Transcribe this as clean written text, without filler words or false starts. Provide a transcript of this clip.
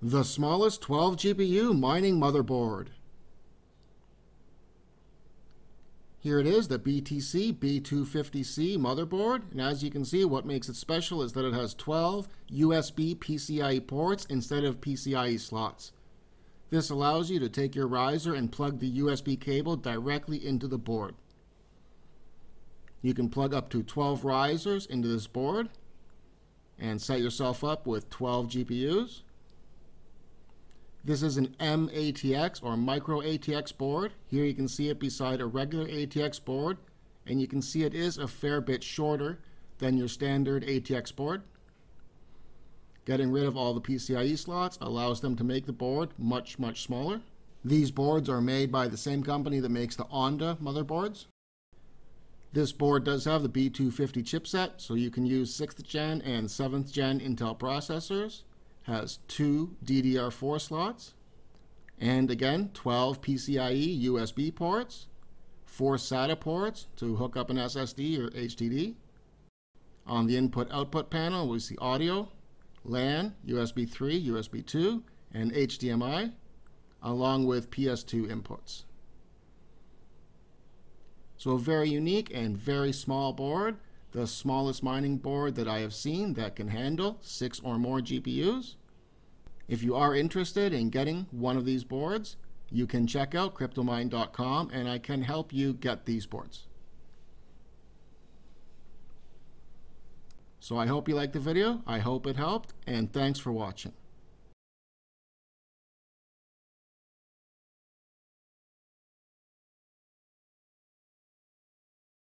The smallest 12 GPU mining motherboard. Here it is, the Btc B250C motherboard, and as you can see, what makes it special is that it has 12 USB PCIe ports instead of PCIE slots. This allows you to take your riser and plug the USB cable directly into the board. You can plug up to 12 risers into this board and set yourself up with 12 GPUs. This is an MATX or micro ATX board. Here you can see it beside a regular ATX board, and you can see it is a fair bit shorter than your standard ATX board. Getting rid of all the PCIe slots allows them to make the board much smaller. These boards are made by the same company that makes the Onda motherboards. This board does have the B250 chipset, so you can use 6th gen and 7th gen Intel processors. Has 2 Ddr4 slots, and again 12 PCIe USB ports, 4 SATA ports to hook up an SSD or HDD. On the input-output panel we see audio, LAN, USB 3, USB 2, and HDMI, along with PS2 inputs. So a very unique and very small board, the smallest mining board that I have seen that can handle 6 or more GPUs. If you are interested in getting one of these boards, you can check out Cryptomined.com and I can help you get these boards. So I hope you liked the video, I hope it helped, and thanks for watching.